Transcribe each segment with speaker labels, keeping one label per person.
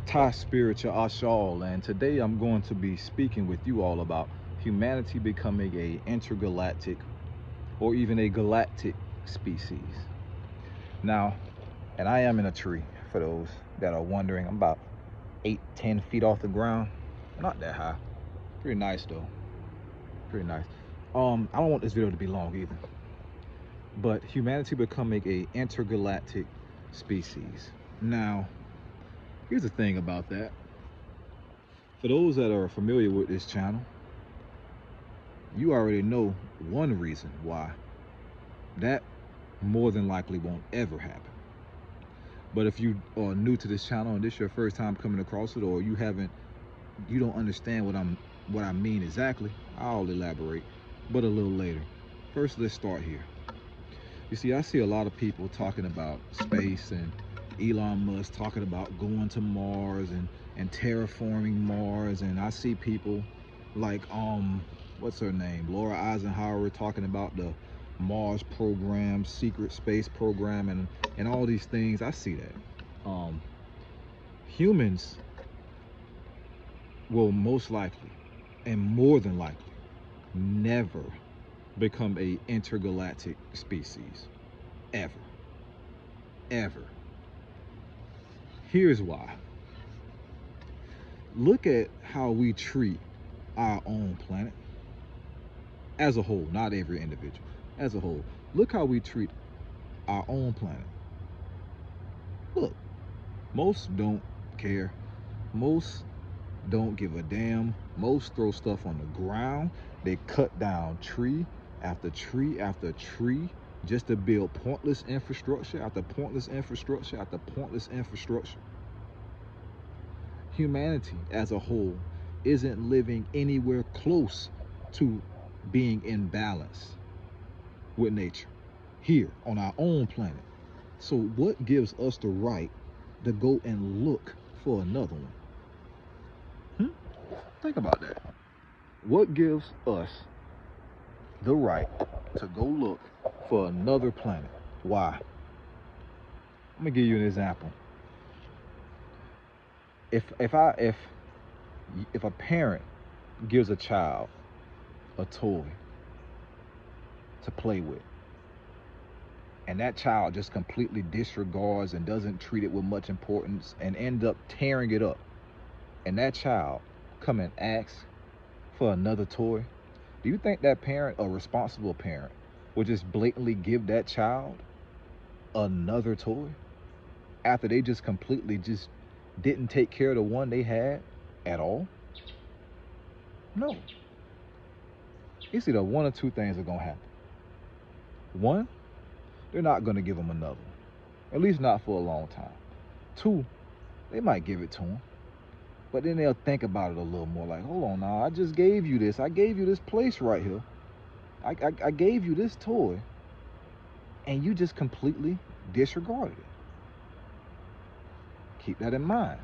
Speaker 1: Thai spiritual Ashal, and today I'm going to be speaking with you all about humanity becoming a intergalactic or even a galactic species. Now, and I am in a tree, for those that are wondering. I'm about 8-10 feet off the ground. Not that high. Pretty nice though. Pretty nice. I don't want this video to be long either. But humanity becoming a intergalactic species. Now, here's the thing about that. For those that are familiar with this channel, you already know one reason why that more than likely won't ever happen. But if you are new to this channel and this is your first time coming across it, or you don't understand what I mean exactly, I'll elaborate, but a little later. First, let's start here. You see, I see a lot of people talking about space, and Elon Musk talking about going to Mars and terraforming Mars, and I see people like what's her name, Laura Eisenhower, talking about the Mars program, secret space program, and all these things. I see that. Humans will most likely and more than likely never become a intergalactic species, ever. Here's why. Look at how we treat our own planet as a whole, not every individual, as a whole. Look how we treat our own planet. Look, most don't care. Most don't give a damn. Most throw stuff on the ground. They cut down tree after tree after tree just to build pointless infrastructure after pointless infrastructure after pointless infrastructure. Humanity as a whole isn't living anywhere close to being in balance with nature here on our own planet. So what gives us the right to go and look for another one? Think about that. What gives us the right to go look for another planet? Why? Let me give you an example. If a parent gives a child a toy to play with, and that child just completely disregards and doesn't treat it with much importance and end up tearing it up, and that child come and ask for another toy, do you think that parent, a responsible parent, would just blatantly give that child another toy after they just completely just didn't take care of the one they had at all? No. It's either one or two things are gonna happen. One, they're not gonna give them another one, at least not for a long time. Two, they might give it to them, but then they'll think about it a little more, like, hold on now, I just gave you this. I gave you this place right here. I gave you this toy, and you just completely disregarded it. Keep that in mind.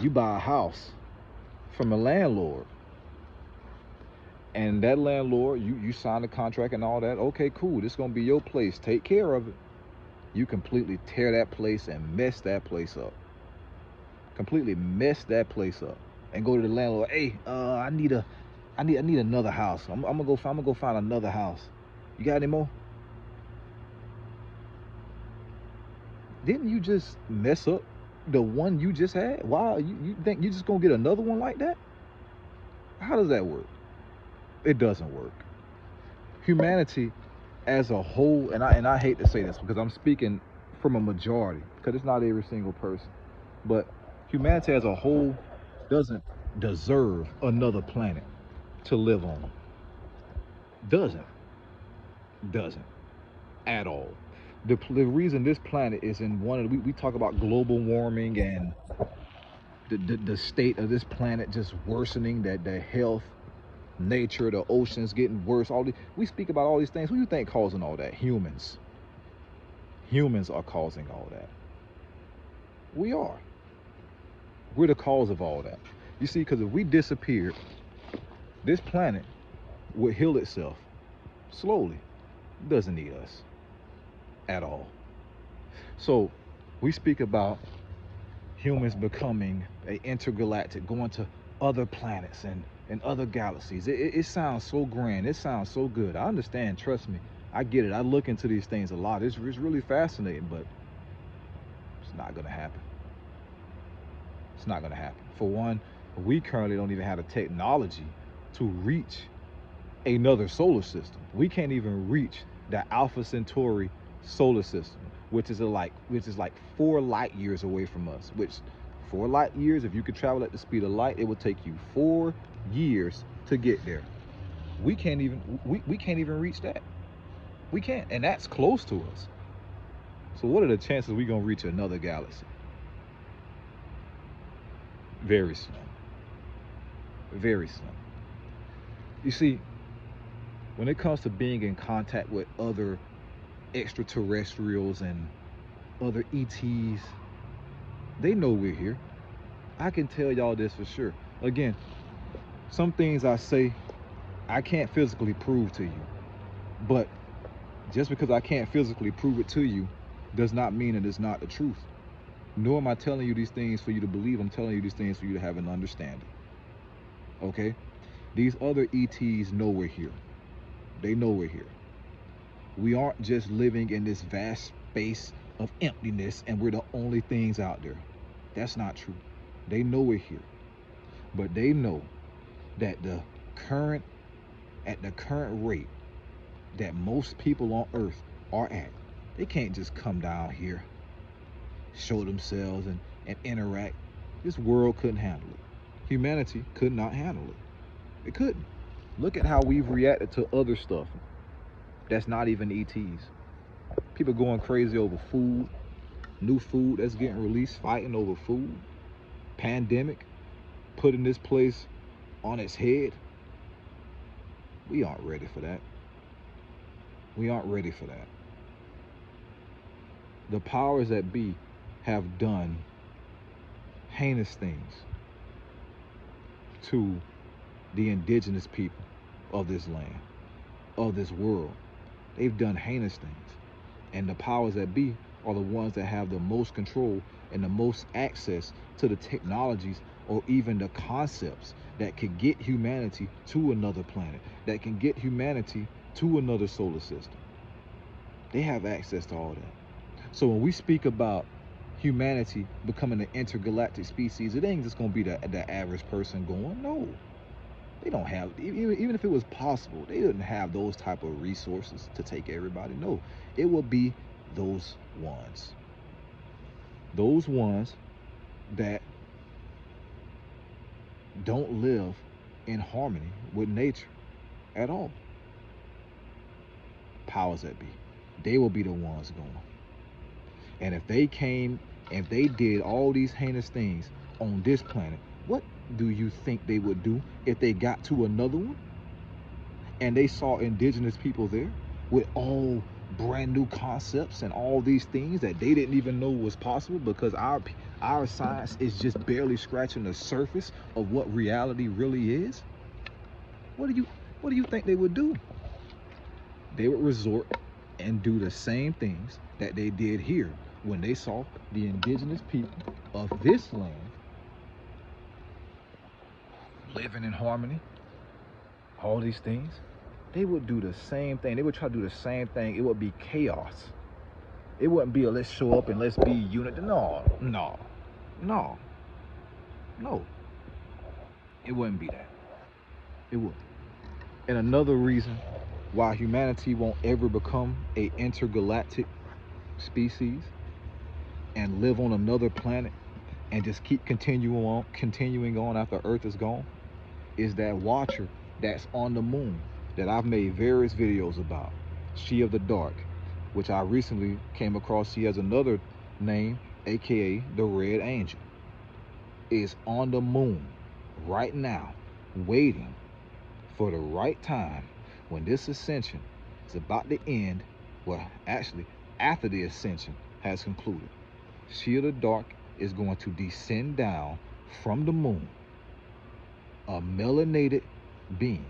Speaker 1: You buy a house from a landlord, and that landlord, you sign the contract and all that. Okay, cool, this is gonna be your place. Take care of it. You completely tear that place and mess that place up. Completely mess that place up, and go to the landlord. Hey, I need another house. I'm gonna go find another house. You got any more? Didn't you just mess up the one you just had? Why you think you just gonna get another one like that? How does that work? It doesn't work. Humanity as a whole, and I hate to say this because I'm speaking from a majority, because it's not every single person, but humanity as a whole doesn't deserve another planet to live on. Doesn't at all. The reason this planet is in one of we talk about global warming and the state of this planet just worsening, that the health, nature, the oceans getting worse, we speak about all these things. Who do you think causing all that? Humans are causing all that. We're the cause of all that. You see, because if we disappeared, this planet would heal itself slowly. It doesn't need us at all. So we speak about humans becoming a intergalactic, going to other planets and other galaxies. It sounds so grand. It sounds so good. I understand. Trust me. I get it. I look into these things a lot. It's really fascinating, but it's not going to happen. It's not going to happen. For one, we currently don't even have the technology to reach another solar system. We can't even reach the Alpha Centauri solar system, which is like 4 light years away from us. Which 4 light years, if you could travel at the speed of light, it would take you 4 years to get there. We can't even reach that. We can't, and that's close to us. So what are the chances we gonna reach another galaxy? Very slim. Very slim. You see, when it comes to being in contact with other extraterrestrials and other ETs, they know we're here. I can tell y'all this for sure. Again, some things I say I can't physically prove to you, but just because I can't physically prove it to you does not mean that it's not the truth. Nor am I telling you these things for you to believe. I'm telling you these things for you to have an understanding. Okay? These other ETs know we're here. They know we're here. We aren't just living in this vast space of emptiness and we're the only things out there. That's not true. They know we're here. But they know that at the current rate that most people on Earth are at, they can't just come down here, show themselves and interact. This world couldn't handle it. Humanity could not handle it. It couldn't. Look at how we've reacted to other stuff that's not even ETs. People going crazy over food, new food that's getting released, fighting over food, pandemic, putting this place on its head. We aren't ready for that. We aren't ready for that. The powers that be have done heinous things to the indigenous people of this land, of this world. They've done heinous things. And the powers that be are the ones that have the most control and the most access to the technologies or even the concepts that could get humanity to another planet, that can get humanity to another solar system. They have access to all that. So when we speak about humanity becoming an intergalactic species, it ain't just gonna be the average person going. No, they don't have, even if it was possible, they didn't have those type of resources to take everybody. No, it will be those ones that don't live in harmony with nature at all. Powers that be, they will be the ones going. And if they did all these heinous things on this planet, what do you think they would do if they got to another one and they saw indigenous people there with all brand new concepts and all these things that they didn't even know was possible, because our science is just barely scratching the surface of what reality really is? What do you think they would do? They would resort and do the same things that they did here when they saw the indigenous people of this land living in harmony, all these things. They would do the same thing. They would try to do the same thing. It would be chaos. It wouldn't be a let's show up and let's be unit. No. It wouldn't be that. It wouldn't. And another reason why humanity won't ever become an intergalactic species and live on another planet and just keep continuing on after Earth is gone is that watcher that's on the moon that I've made various videos about, She of the Dark, which I recently came across. She has another name, aka the Red Angel, is on the moon right now, waiting for the right time when this ascension is about to end. Well, actually, after the ascension has concluded, She of the Dark is going to descend down from the moon. A melanated being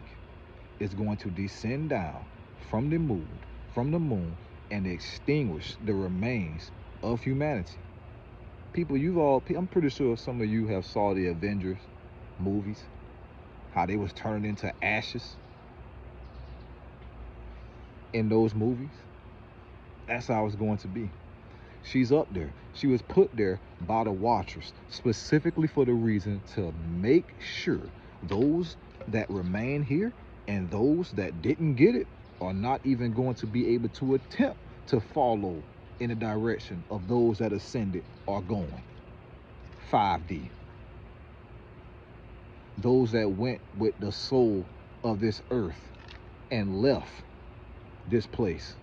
Speaker 1: is going to descend down from the moon and extinguish the remains of humanity. People, I'm pretty sure some of you have saw the Avengers movies, how they was turned into ashes in those movies. That's how it's going to be. She's up there. She was put there by the Watchers specifically for the reason to make sure those that remain here and those that didn't get it are not even going to be able to attempt to follow in the direction of those that ascended are going. 5D. Those that went with the soul of this earth and left this place.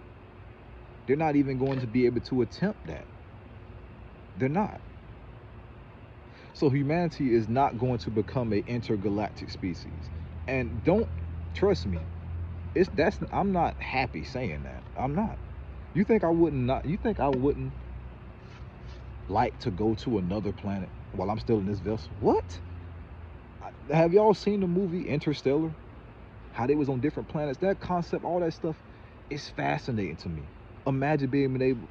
Speaker 1: They're not even going to be able to attempt that. They're not. So humanity is not going to become an intergalactic species. And don't trust me. I'm not happy saying that. I'm not. You think I wouldn't like to go to another planet while I'm still in this vessel? What? Have y'all seen the movie Interstellar? How they was on different planets? That concept, all that stuff is fascinating to me. Imagine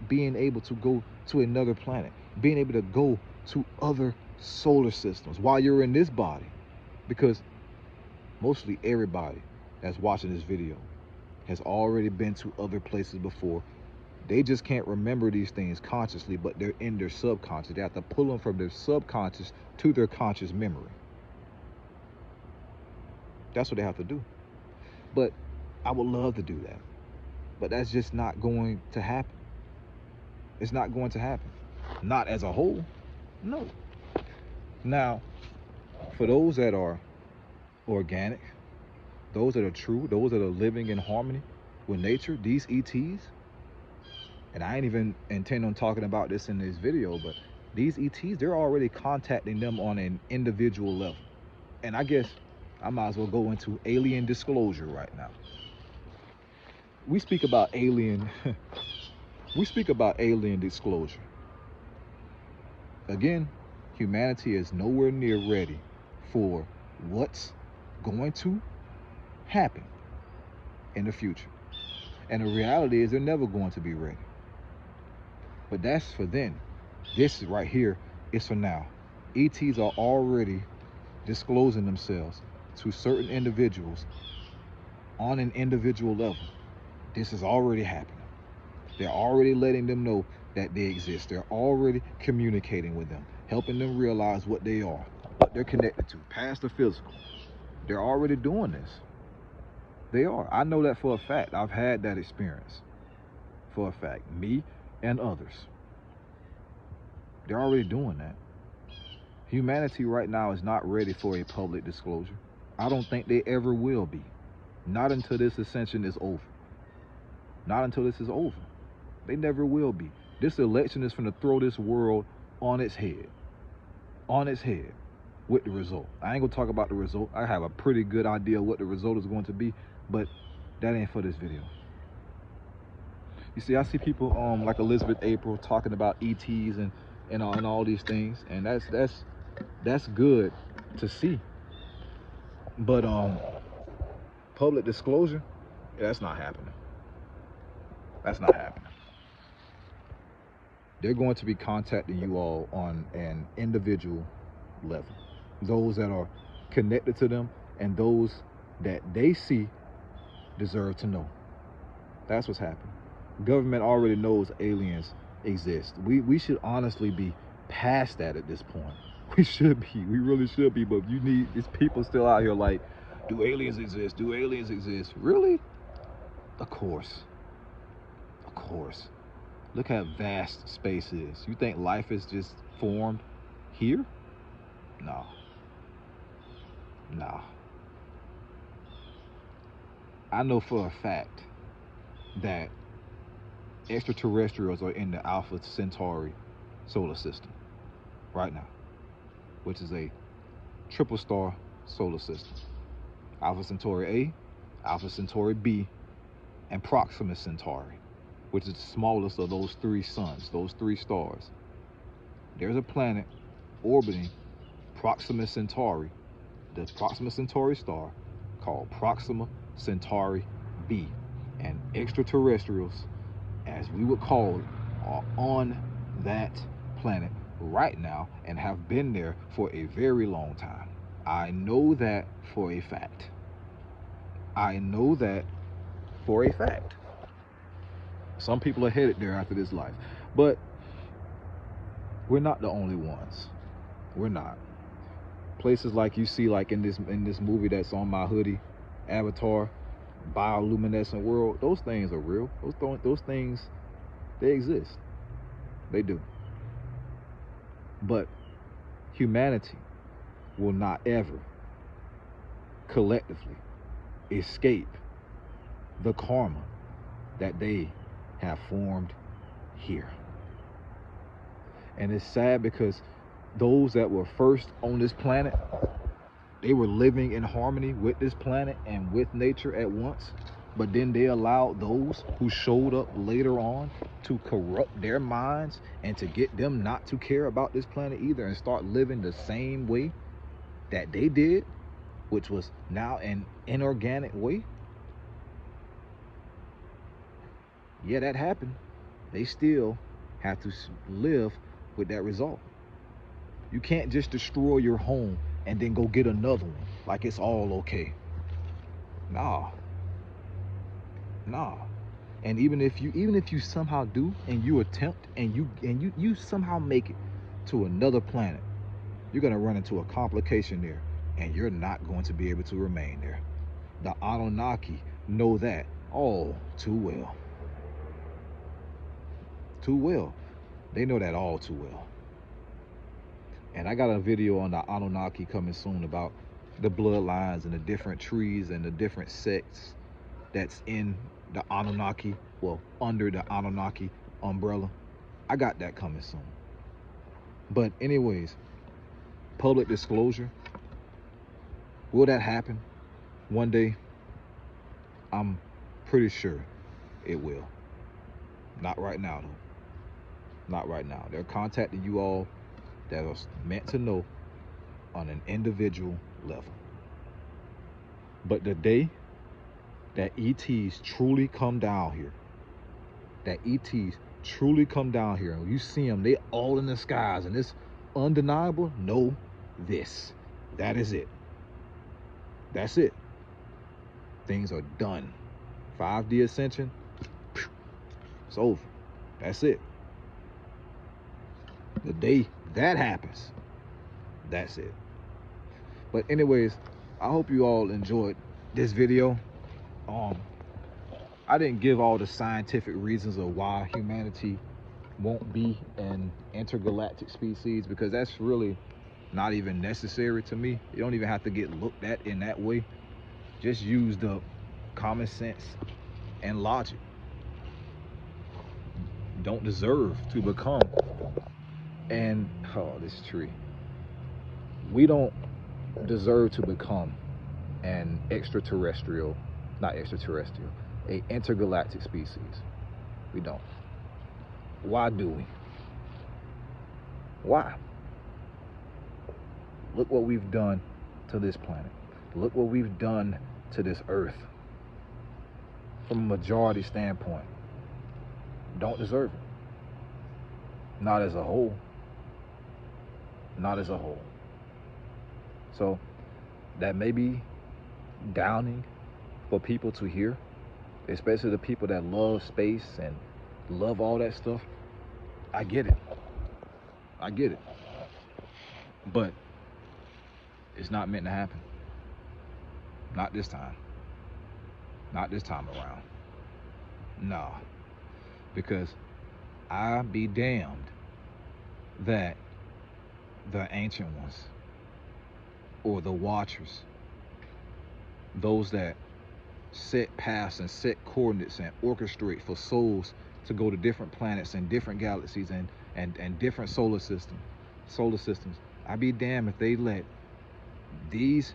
Speaker 1: being able to go to another planet, being able to go to other solar systems while you're in this body. Because mostly everybody that's watching this video has already been to other places before. They just can't remember these things consciously, but they're in their subconscious. They have to pull them from their subconscious to their conscious memory. That's what they have to do. But I would love to do that. But that's just not going to happen. It's not going to happen. Not as a whole. No. Now, for those that are organic, those that are true, those that are living in harmony with nature, these ETs, and I ain't even intend on talking about this in this video, but these ETs, they're already contacting them on an individual level. And I guess I might as well go into alien disclosure right now. We speak about alien disclosure. Again, humanity is nowhere near ready for what's going to happen in the future. And the reality is they're never going to be ready. But that's for then. This right here is for now. ETs are already disclosing themselves to certain individuals on an individual level. This is already happening. They're already letting them know that they exist. They're already communicating with them, helping them realize what they are, what they're connected to, past the physical. They're already doing this. They are. I know that for a fact. I've had that experience for a fact. Me and others. They're already doing that. Humanity right now is not ready for a public disclosure. I don't think they ever will be. Not until this ascension is over. Not until this is over. They never will be. This election is going to throw this world on its head. On its head with the result. I ain't going to talk about the result. I have a pretty good idea what the result is going to be, but that ain't for this video. You see, I see people like Elizabeth April talking about ETs and all these things, and that's good to see. But public disclosure, that's not happening. That's not happening. They're going to be contacting you all on an individual level. Those that are connected to them and those that they see deserve to know. That's what's happening. Government already knows aliens exist. We should honestly be past that at this point. We should be. We really should be. But you need, these people still out here like, do aliens exist? Do aliens exist? Really? Of course. Of course. Look how vast space is. You think life is just formed here? No. No. I know for a fact that extraterrestrials are in the Alpha Centauri solar system right now, which is a triple star solar system. Alpha Centauri A, Alpha Centauri B, and Proxima Centauri, which is the smallest of those three suns, those three stars. There's a planet orbiting Proxima Centauri, the Proxima Centauri star, called Proxima Centauri B. And extraterrestrials, as we would call it, are on that planet right now and have been there for a very long time. I know that for a fact. I know that for a fact. Some people are headed there after this life, but we're not the only ones. We're not. Places like you see, like in this movie that's on my hoodie, Avatar, bioluminescent world. Those things are real. Those things, they exist. They do. But humanity will not ever collectively escape the karma that they have formed here. And it's sad because those that were first on this planet, they were living in harmony with this planet and with nature at once, but then they allowed those who showed up later on to corrupt their minds and to get them not to care about this planet either and start living the same way that they did, which was now an inorganic way. Yeah, that happened. They still have to live with that result. You can't just destroy your home and then go get another one like it's all okay. Nah. And even if you somehow do, and you attempt, and you somehow make it to another planet, you're gonna run into a complication there, and you're not going to be able to remain there. The Anunnaki know that all too well. Too well. They know that all too well. And I got a video on the Anunnaki coming soon about the bloodlines and the different trees and the different sects that's in the Anunnaki, well, under the Anunnaki umbrella. I got that coming soon. But anyways, public disclosure, will that happen one day? I'm pretty sure it will. Not right now, though. Not right now. They're contacting you all that are meant to know on an individual level. But the day that ETs truly come down here, and you see them, they all in the skies, and it's undeniable, know this. That is it. That's it. Things are done. 5D Ascension, it's over. That's it. The day that happens, that's it. But anyways, I hope you all enjoyed this video. I didn't give all the scientific reasons of why humanity won't be an intergalactic species, because that's really not even necessary to me. You don't even have to get looked at in that way. Just use the common sense and logic. Don't deserve to become this tree. We don't deserve to become an extraterrestrial, not extraterrestrial, a intergalactic species. We don't. Why do we? Why? Look what we've done to this planet. Look what we've done to this earth. From a majority standpoint, don't deserve it. Not as a whole. Not as a whole. So that may be downing for people to hear, especially the people that love space and love all that stuff. I get it. I get it. But it's not meant to happen. Not this time. Not this time around. Nah. Because I be damned that the ancient ones, or the watchers, those that set paths and set coordinates and orchestrate for souls to go to different planets and different galaxies and different solar systems, I be damned if they let these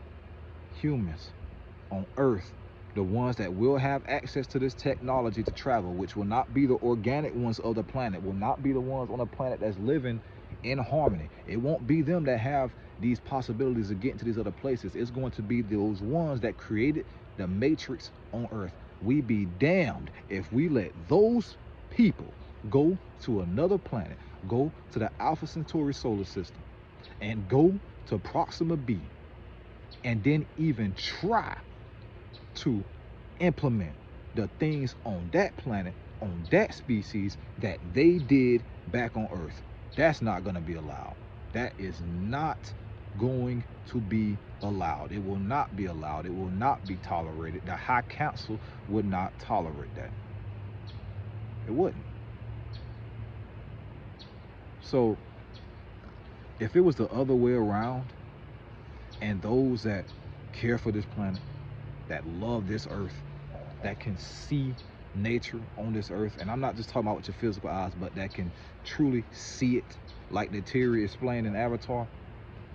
Speaker 1: humans on Earth, the ones that will have access to this technology to travel, which will not be the organic ones of the planet, will not be the ones on the planet that's living in harmony. It won't be them that have these possibilities of getting to these other places. It's going to be those ones that created the matrix on Earth. We be damned if we let those people go to another planet, go to the Alpha Centauri solar system and go to Proxima b, and then even try to implement the things on that planet, on that species that they did back on Earth. That's not going to be allowed. That is not going to be allowed. It will not be allowed. It will not be tolerated. The High Council would not tolerate that. It wouldn't. So if it was the other way around, and those that care for this planet, that love this Earth, that can see nature on this Earth, and I'm not just talking about with your physical eyes, but that can truly see it, like the Terry explained in Avatar.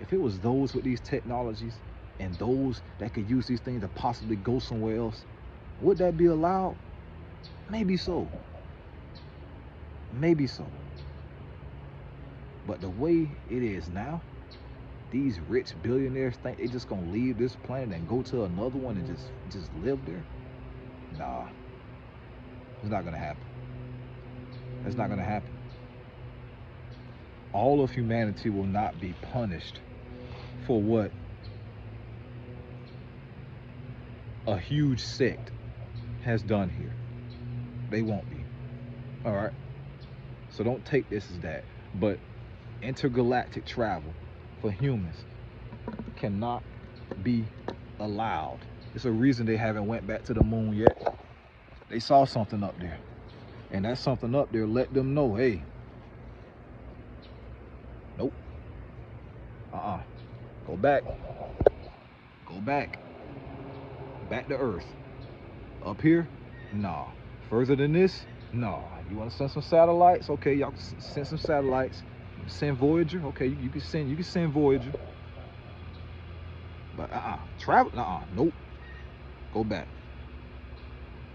Speaker 1: If it was those with these technologies and those that could use these things to possibly go somewhere else, would that be allowed? Maybe so. Maybe so. But the way it is now, these rich billionaires think they just gonna leave this planet and go to another one and just live there. Nah, it's not gonna happen. It's not gonna happen. All of humanity will not be punished for what a huge sect has done here. They won't be. All right. So don't take this as that. But intergalactic travel for humans cannot be allowed. It's a reason they haven't went back to the moon yet. They saw something up there, and that something up there let them know, hey, nope, go back back to Earth. Up here, nah. Further than this, nah. You want to send some satellites? Okay, y'all send some satellites. Send Voyager. Okay, you can send Voyager. But travel, nope. Go back.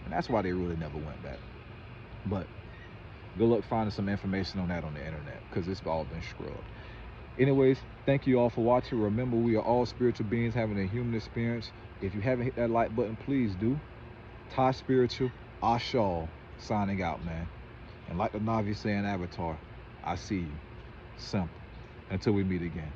Speaker 1: And that's why they really never went back. But good luck finding some information on that on the internet, because it's all been scrubbed. Anyways, thank you all for watching. Remember, we are all spiritual beings having a human experience. If you haven't hit that like button, please do. Thai Spiritual, Ashal, signing out, man. And like the Navi say in Avatar, I see you. Simple. Until we meet again.